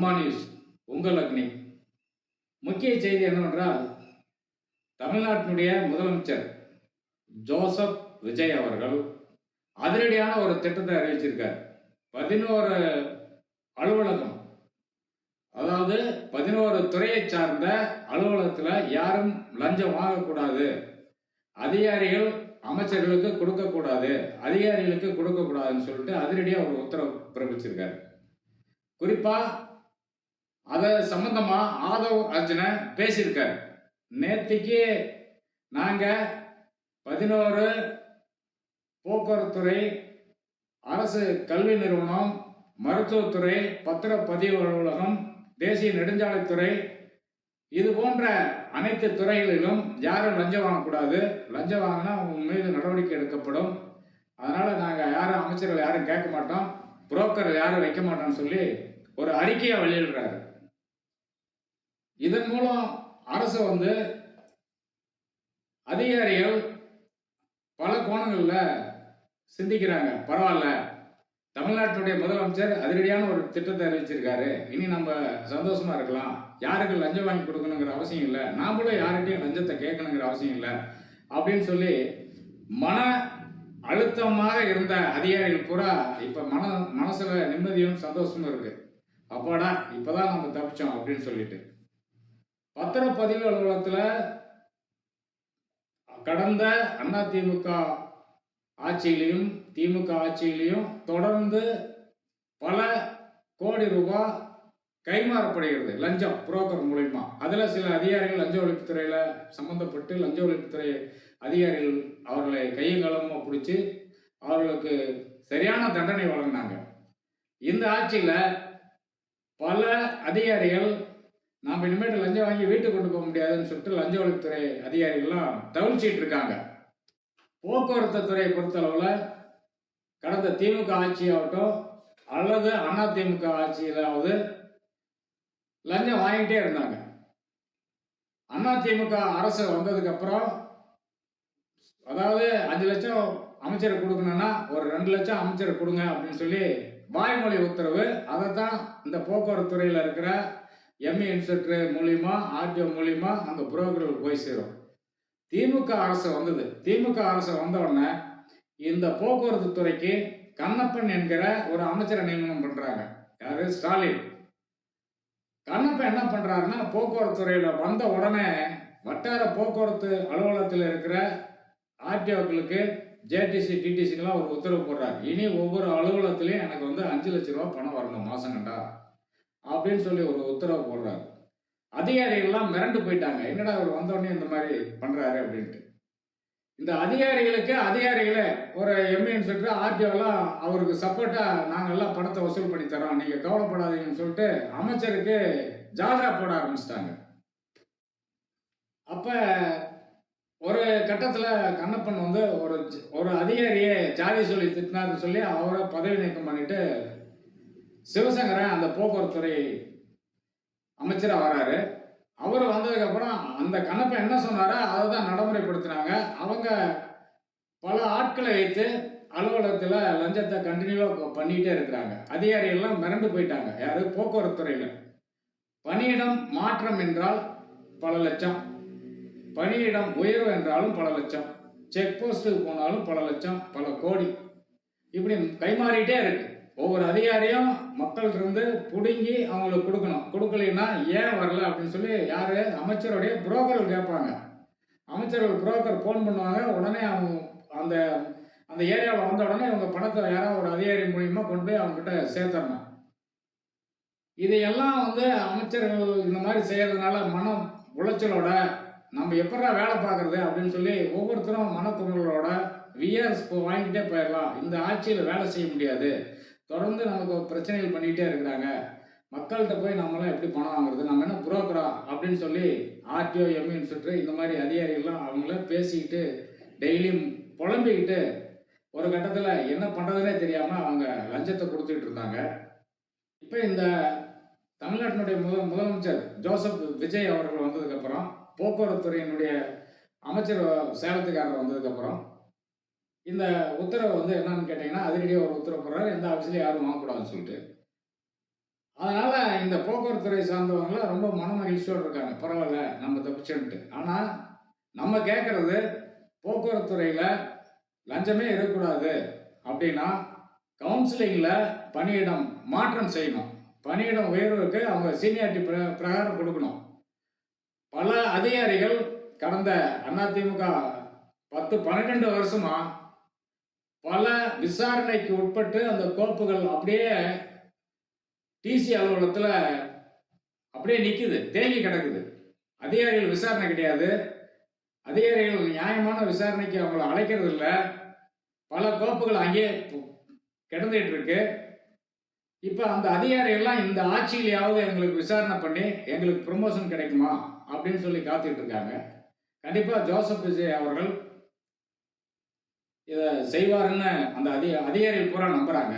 அம்மா நியூஸ் உங்கள் அக்னி. முக்கிய செய்தி என்னவென்றால், தமிழ்நாட்டினுடைய முதலமைச்சர் ஜோசப் விஜய் அவர்கள் அதிரடியான ஒரு திட்டத்தை அறிவிச்சிருக்கார். 11 அலுவலகம், அதாவது 11 துறையை சார்ந்த அலுவலகத்தில் யாரும் லஞ்சம் வாங்கக்கூடாது, அதிகாரிகள் அமைச்சர்களுக்கு கொடுக்கக்கூடாது, அதிகாரிகளுக்கு கொடுக்கக்கூடாதுன்னு சொல்லிட்டு அதிரடியாக ஒரு உத்தரவு பிறப்பிச்சிருக்காரு. குறிப்பாக அதை சம்பந்தமா ஆதவ் அர்ஜுன பேசியிருக்காரு. நேற்றுக்கு நாங்கள் 11 போக்குவரத்துறை, அரசு கல்வி நிறுவனம், மருத்துவத்துறை, பத்திரப்பதிவு அலுவலகம், தேசிய நெடுஞ்சாலைத்துறை, இது போன்ற அனைத்து துறைகளிலும் யாரும் லஞ்சம் வாங்கக்கூடாது, லஞ்சம் வாங்கினா அவங்க மீது நடவடிக்கை எடுக்கப்படும், அதனால் நாங்கள் யாரும் அமைச்சர்கள் யாரும் கேட்க மாட்டோம், புரோக்கர் யாரும் வைக்க மாட்டோம்னு சொல்லி ஒரு அறிக்கையை வெளியிடுறாரு. இதன் மூலம் அரசு அதிகாரிகள் பல கோணங்களில் சிந்திக்கிறாங்க. பரவாயில்ல, தமிழ்நாட்டினுடைய முதலமைச்சர் அதிரடியான ஒரு திட்டத்தை அறிவிச்சிருக்காரு, இனி நம்ம சந்தோஷமா இருக்கலாம், யாருக்கு லஞ்சம் வாங்கி கொடுக்கணுங்கிற அவசியம் இல்லை, நாமளும் யார்கிட்டையும் லஞ்சத்தை கேட்கணுங்கிற அவசியம் இல்லை அப்படின்னு சொல்லி மன அழுத்தமாக இருந்த அதிகாரிகள் பூரா இப்போ மனசுல நிம்மதியும் சந்தோஷமும் இருக்கு. அப்பாடா, இப்போதான் நம்ம தப்பிச்சோம் அப்படின்னு சொல்லிட்டு பத்திரப்பதிவு அலுவலகத்தில் கடந்த அதிமுக ஆட்சியிலையும் திமுக ஆட்சியிலையும் தொடர்ந்து பல கோடி ரூபாய் கைமாறப்படுகிறது லஞ்சம் புரோக்கர் மூலியமா. அதில் சில அதிகாரிகள் லஞ்ச ஒழிப்புத்துறையில் சம்பந்தப்பட்டு லஞ்ச ஒழிப்புத்துறை அதிகாரிகள் அவர்களை கையும் களமாக பிடிச்சி அவர்களுக்கு சரியான தண்டனை வழங்கினாங்க. இந்த ஆட்சியில் பல அதிகாரிகள் நாம் இனிமேட்டு லஞ்சம் வாங்கி வீட்டுக்கு கொண்டு போக முடியாதுன்னு சொல்லிட்டு லஞ்ச ஒழிப்புத்துறை அதிகாரிகள்லாம் தவிர்ச்சிட்டு இருக்காங்க. போக்குவரத்து துறையை பொறுத்தளவில் கடந்த திமுக ஆட்சியாகட்டும் அல்லது அதிமுக ஆட்சியிலாவது லஞ்சம் வாங்கிட்டே இருந்தாங்க. அதிமுக அரசு வந்ததுக்கு அப்புறம், அதாவது 5 லட்சம் அமைச்சர் கொடுக்கணும்னா ஒரு 2 லட்சம் அமைச்சர் கொடுங்க அப்படின்னு சொல்லி வாய்மொழி உத்தரவு. அதைத்தான் இந்த போக்குவரத்து துறையில் இருக்கிற எம்இ இன்ஸ்பெக்டர் மூலியமா, ஆர்டிஓ மூலியமா அங்கே புரோக்கர்கள் போய் சேரும். திமுக அரசு வந்தது. திமுக அரசு வந்த உடனே இந்த போக்குவரத்து துறைக்கு கண்ணப்பன் என்கிற ஒரு அமைச்சரை நியமனம் பண்றாங்க. யாரு? ஸ்டாலின். கண்ணப்பன் என்ன பண்றாருன்னா, போக்குவரத்து துறையில வந்த உடனே வட்டார போக்குவரத்து அலுவலகத்தில் இருக்கிற ஆர்டிஓக்களுக்கு, ஜேடிசி, டிடிசிக்கெல்லாம் ஒரு உத்தரவு போடுறாரு. இனி ஒவ்வொரு அலுவலகத்திலையும் எனக்கு 5 லட்ச ரூபா பணம் வரணும் மாசம் கண்டா அப்படின்னு சொல்லி ஒரு உத்தரவு போடுறாரு. அதிகாரிகள்லாம் மிரண்டு போயிட்டாங்க, என்னடா அவர் வந்தோடனே இந்த மாதிரி பண்றாரு அப்படின்ட்டு. இந்த அதிகாரிகளே ஒரு எம்இ இன்ஸ்பெக்டர், ஆர்டிஓலாம் அவருக்கு சப்போர்ட்டா நாங்கள் எல்லாம் பணத்தை வசூல் பண்ணி தரோம், நீங்க கவலைப்படாதீங்கன்னு சொல்லிட்டு அமைச்சருக்கு ஜால்ரா போட ஆரம்பிச்சிட்டாங்க. அப்ப ஒரு கட்டத்துல கண்ணப்பன் ஒரு அதிகாரியை ஜாதி சொல்லி திட்டினாருன்னு சொல்லி அவரை பதவி நீக்கம் பண்ணிட்டு சிவசங்கரன் அந்த போக்குவரத்துறை அமைச்சரா வராரு. அவர் வந்ததுக்கு அப்புறம் அந்த கண்ணப்பன் என்ன சொன்னாரோ அதை தான் நடைமுறைப்படுத்தினாங்க. அவங்க பல ஆட்களை வைத்து அலுவலகத்தில் லஞ்சத்தை கண்டினியூவாக பண்ணிக்கிட்டே இருக்கிறாங்க. அதிகாரிகள்லாம் மிரண்டு போயிட்டாங்க. யாரு? போக்குவரத்து துறையில். பணியிடம் மாற்றம் என்றால் பல லட்சம், பணியிடம் உயர்வு என்றாலும் பல லட்சம், செக் போஸ்ட்டுக்கு போனாலும் பல லட்சம், பல கோடி, இப்படி கைமாறிட்டே இருக்கு. ஒவ்வொரு அதிகாரியும் மக்கள்கிட்ட இருந்து பிடுங்கி அவங்களுக்கு கொடுக்கணும். கொடுக்கலைன்னா ஏன் வரல அப்படின்னு சொல்லி யாரு? அமைச்சருடைய புரோக்கர்கள் கேட்பாங்க. அமைச்சர்கள் புரோக்கர் ஃபோன் பண்ணுவாங்க. உடனே அவங்க அந்த அந்த ஏரியாவில் வந்த உடனே இவங்க பணத்தை யாராவது ஒரு அதிகாரி மூலியமா கொண்டு போய் அவங்க கிட்ட சேர்த்தரணும். இதையெல்லாம் அமைச்சர்கள் இந்த மாதிரி செய்யறதுனால மன உளைச்சலோட நம்ம எப்படா வேலை பார்க்கறது அப்படின்னு சொல்லி ஒவ்வொருத்தரும் மனக்குமுறலோட விஆர்எஸ் வாங்கிட்டே போயிடலாம், இந்த ஆட்சியில் வேலை செய்ய முடியாது, தொடர்ந்து நமக்கு பிரச்சனைகள் பண்ணிகிட்டே இருக்கிறாங்க, மக்கள்கிட்ட போய் நம்மளாம் எப்படி பணம் வாங்குறது, நம்ம என்ன புரோக்கரா அப்படின்னு சொல்லி ஆர்டிஓ, எம்இ இன்ஸ்பெக்டர் இந்த மாதிரி அதிகாரிகள்லாம் அவங்கள பேசிக்கிட்டு டெய்லியும் புலம்பிக்கிட்டு ஒரு கட்டத்தில் என்ன பண்ணுறதுனே தெரியாமல் அவங்க லஞ்சத்தை கொடுத்துக்கிட்டு இருந்தாங்க. இப்போ இந்த தமிழ்நாட்டினுடைய முதலமைச்சர் ஜோசப் விஜய் அவர்கள் வந்ததுக்கப்புறம், போக்குவரத்து துறையினுடைய அமைச்சர் சேலத்துக்காரர் வந்ததுக்கப்புறம் இந்த உத்தரவு என்னன்னு கேட்டீங்கன்னா, அதிரடியாக ஒரு உத்தரவு போடுறாரு, எந்த ஆஃபீஸ்லையும் யாரும் வாங்கக்கூடாதுன்னு சொல்லிட்டு. அதனால இந்த போக்குவரத்து துறை சார்ந்தவங்கலாம் ரொம்ப மன மகிழ்ச்சியோடு இருக்காங்க. பரவாயில்ல நம்ம தப்பிச்சோன்ட்டு. ஆனால் நம்ம கேட்குறது போக்குவரத்து துறையில் லஞ்சமே இருக்கக்கூடாது அப்படின்னா கவுன்சிலிங்கில் பணியிடம் மாற்றம் செய்யணும். பணியிடம் உயர்வுக்கு அவங்க சீனியாரிட்டி பிரகாரம் கொடுக்கணும். பல அதிகாரிகள் கடந்த அதிமுக 10-12 வருஷமா பல விசாரணைக்கு உட்பட்டு அந்த கோப்புகள் அப்படியே டிசி அலுவலகத்தில் அப்படியே நிற்குது, தேங்கி கிடக்குது. அதிகாரிகள் விசாரணை கிடையாது. அதிகாரிகள் நியாயமான விசாரணைக்கு அவங்கள அழைக்கிறது இல்லை. பல கோப்புகள் அங்கேயே கிடந்துட்டு இருக்கு. இப்போ அந்த அதிகாரிகள்லாம் இந்த ஆட்சியிலேயாவது எங்களுக்கு விசாரணை பண்ணி எங்களுக்கு ப்ரொமோஷன் கிடைக்குமா அப்படின்னு சொல்லி காத்துக்கிட்டு இருக்காங்க. கண்டிப்பாக ஜோசப் விஜய் அவர்கள் இதை செய்வாருன்னு அந்த அதிகாரிகள் பூரா நம்புறாங்க.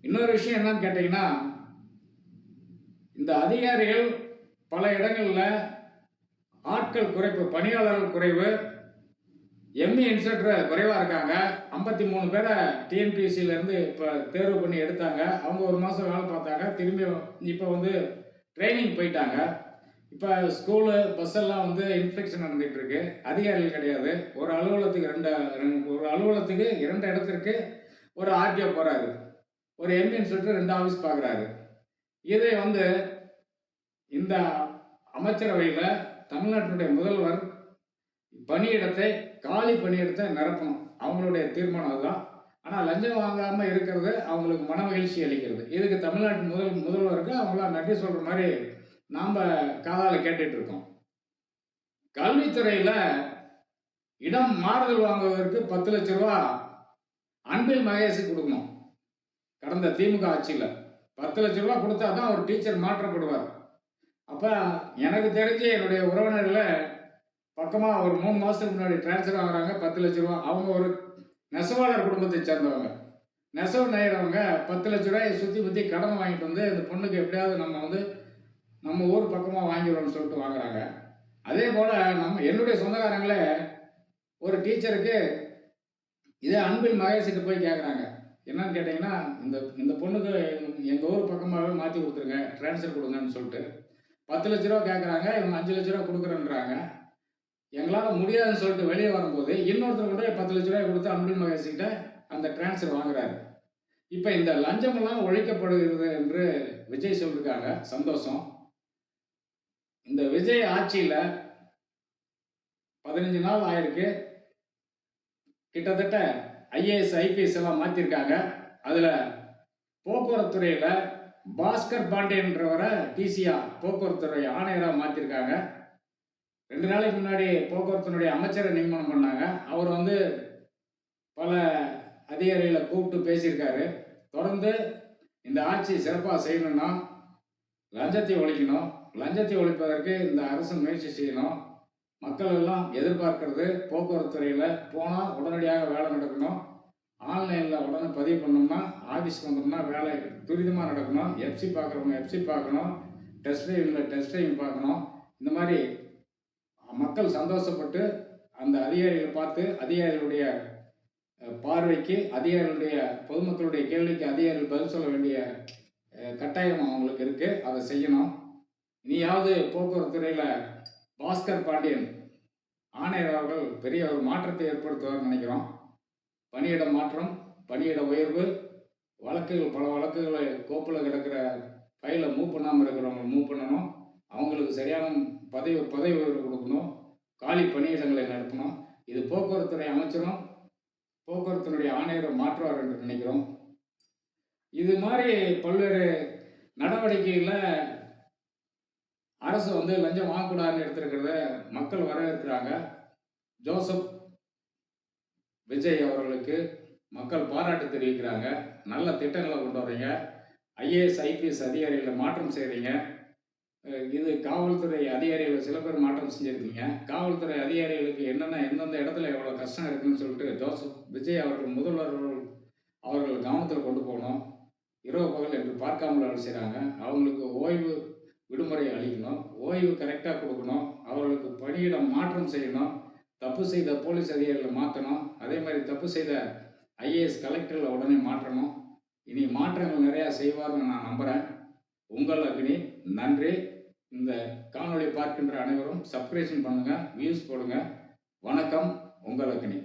இன்னொரு விஷயம் என்னன்னு கேட்டீங்கன்னா, இந்த அதிகாரிகள் பல இடங்களில் ஆட்கள் குறைப்பு, பணியாளர்கள் குறைவு, எம்இ இன்ஸ்பெக்டர் குறைவாக இருக்காங்க. 53 பேரை டிஎன்பிஎஸ்சியிலேருந்து இப்போ தேர்வு பண்ணி எடுத்தாங்க. அவங்க ஒரு மாதம் வேலை பார்த்தாங்க. திரும்பி இப்போ வந்து ட்ரைனிங் போயிட்டாங்க. இப்போ ஸ்கூலு பஸ்ஸெல்லாம் வந்து இன்ஸ்பெக்ஷன் நடந்துகிட்டு இருக்கு. அதிகாரிகள் கிடையாது. ஒரு அலுவலகத்துக்கு 2 இடத்திற்கு ஒரு ஆர்டிஓ போகிறாரு. ஒரு எம்இ இன்ஸ்பெக்டர் 2 ஆஃபீஸ் பார்க்குறாரு. இதை வந்து இந்த அமைச்சரவையில் தமிழ்நாட்டினுடைய முதல்வர் பணியிடத்தை, காலி பணியிடத்தை நிரப்பணும். அவங்களுடைய தீர்மானம் அதுதான். ஆனால் லஞ்சம் வாங்காமல் இருக்கிறது அவங்களுக்கு மன மகிழ்ச்சி அளிக்கிறது. இதுக்கு தமிழ்நாட்டு முதல்வருக்கு அவங்களாம் நன்றி சொல்கிற மாதிரி நாம் காதால் கேட்டுட்டு இருக்கோம். கல்வித்துறையில் இடம் மாறுதல் வாங்குவதற்கு 10 லட்ச ரூபா அன்பில் மகேஷுக்கு கொடுக்கணும். கடந்த திமுக ஆட்சியில் 10 லட்ச ரூபா கொடுத்தா தான் ஒரு டீச்சர் மாற்றப்படுவார். அப்போ எனக்கு தெரிஞ்சு என்னுடைய உறவினர்களை பக்கமாக ஒரு 3 மாதத்துக்கு முன்னாடி டிரான்ஸ்ஃபர் ஆகுறாங்க. 10 லட்ச ரூபா. அவங்க ஒரு நெசவாளர் குடும்பத்தை சேர்ந்தவங்க. நெசவு நெய்கிறவங்க 10 லட்ச ரூபாயை சுற்றி கடன் வாங்கிட்டு வந்து இந்த பொண்ணுக்கு எப்படியாவது நம்ம வந்து நம்ம ஊர் பக்கமாக வாங்கிடுவோம்னு சொல்லிட்டு வாங்குறாங்க. அதே போல் என்னுடைய சொந்தக்காரங்களே ஒரு டீச்சருக்கு இதே அன்பில் மகேஷிட்டு போய் கேட்குறாங்க. என்னன்னு கேட்டிங்கன்னா, இந்த பொண்ணுக்கு எங்கள் ஊர் பக்கமாகவே மாற்றி கொடுத்துருங்க, ட்ரான்ஸ்ஃபர் கொடுங்கன்னு சொல்லிட்டு 10 லட்ச ரூபா கேட்குறாங்க. இவங்க 5 லட்ச ரூபா கொடுக்குறேன்றாங்க. எங்களால் முடியாதுன்னு சொல்லிட்டு வெளியே வரும்போது இன்னொருத்தர் கூட 10 லட்ச ரூபாய் கொடுத்து அன்பில் மகேஷ்கிட்ட அந்த டிரான்ஸ்ஃபர் வாங்குறாரு. இப்போ இந்த லஞ்சமெல்லாம் ஒழிக்கப்படுகிறது என்று விஜய் சொல்லியிருக்காங்க. சந்தோஷம். இந்த விஜய் ஆட்சியில் 15 நாள் ஆயிருக்கு. கிட்டத்தட்ட ஐஏஎஸ் ஐபிஎஸ் எல்லாம் மாற்றிருக்காங்க. அதில் போக்குவரத்து துறையில் பாஸ்கர் பாண்டியன்றவரை டிசிஆர் போக்குவரத்து துறை ஆணையராக மாற்றிருக்காங்க. 2 நாளைக்கு முன்னாடி போக்குவரத்தினுடைய அமைச்சரை நியமனம் பண்ணாங்க. அவர் வந்து பல அதிகாரிகளை கூப்பிட்டு பேசியிருக்காரு. தொடர்ந்து இந்த ஆட்சி சிறப்பாக செய்யணும்னா லஞ்சத்தை ஒழிக்கணும். லஞ்சத்தை ஒழிப்பதற்கு இந்த அரசு முயற்சி செய்யணும். மக்கள் எல்லாம் எதிர்பார்க்கறது போக்குவரத்து துறையில் போனால் உடனடியாக வேலை நடக்கணும். ஆன்லைனில் உடனே பதிவு பண்ணோம்னா ஆஃபீஸ்க்கு வந்தோம்னா வேலை துரிதமாக நடக்கணும். எஃப்சி பார்க்குறவங்க எஃப்சி பார்க்கணும். டெஸ்ட் ட்ரைவில் டெஸ்ட் ட்ரைவ் பார்க்கணும். இந்த மாதிரி மக்கள் சந்தோஷப்பட்டு அந்த அதிகாரிகளை பார்த்து அதிகாரிகளுடைய பார்வைக்கு, அதிகாரிகளுடைய பொதுமக்களுடைய கேள்விக்கு அதிகாரிகள் பதில் சொல்ல வேண்டிய கட்டாயம் அவங்களுக்கு இருக்குது. அதை செய்யணும். இனியாவது போக்குவரத்து துறையில் பாஸ்கர் பாண்டியன் ஆணையர் அவர்கள் பெரிய ஒரு மாற்றத்தை ஏற்படுத்துவார்னு நினைக்கிறோம். பணியிட மாற்றம், பணியிட உயர்வு, வழக்குகள் பல வழக்குகளை கோப்பில் கிடக்கிற ஃபைலை மூவ் பண்ணாமல் இருக்கிறவங்க மூவ் பண்ணணும். அவங்களுக்கு சரியான பதவி உயர்வு கொடுக்கணும். காலி பணியிடங்களை நடத்தணும். இது போக்குவரத்துறை அமைச்சரும் போக்குவரத்தினுடைய ஆணையரை மாற்றுவார் என்று நினைக்கிறோம். இது மாதிரி பல்வேறு நடவடிக்கைகளில் அரசு வந்து லஞ்சம் வாங்கக்கூடாதுன்னு எடுத்திருக்கிறத மக்கள் வரவேற்கிறாங்க. ஜோசப் விஜய் அவர்களுக்கு மக்கள் பாராட்டு தெரிவிக்கிறாங்க. நல்ல திட்டங்களை கொண்டு வரீங்க. ஐஏஎஸ் ஐபிஎஸ் அதிகாரிகளை மாற்றம் செய்கிறீங்க. இது காவல்துறை அதிகாரிகள் சில பேர் மாற்றம் செஞ்சுருக்கீங்க. காவல்துறை அதிகாரிகளுக்கு எந்தெந்த இடத்துல எவ்வளோ கஷ்டம் இருக்குன்னு சொல்லிட்டு ஜோசப் விஜய் அவர்கள் முதல்வர் அவர்கள் கவனத்தில் கொண்டு போகணும். இரவு பகல் என்று பார்க்காமல் வேலை செய்கிறாங்க. அவங்களுக்கு ஓய்வு விடுமுறை அளிக்கணும். ஓய்வு கரெக்டாக கொடுக்கணும். அவர்களுக்கு பணியிடம் மாற்றம் செய்யணும். தப்பு செய்த போலீஸ் அதிகாரிகளை மாற்றணும். அதே மாதிரி தப்பு செய்த ஐஏஎஸ் கலெக்டரில் உடனே மாற்றணும். இனி மாற்றங்கள் நிறையா செய்வார்னு நான் நம்புகிறேன். உங்கள் அக்னி. நன்றி. இந்த காணொளி பார்க்கின்ற அனைவரும் சப்ஸ்கிரிப்ஷன் பண்ணுங்க, வியூஸ் போடுங்க. வணக்கம். உங்கள் அக்னி.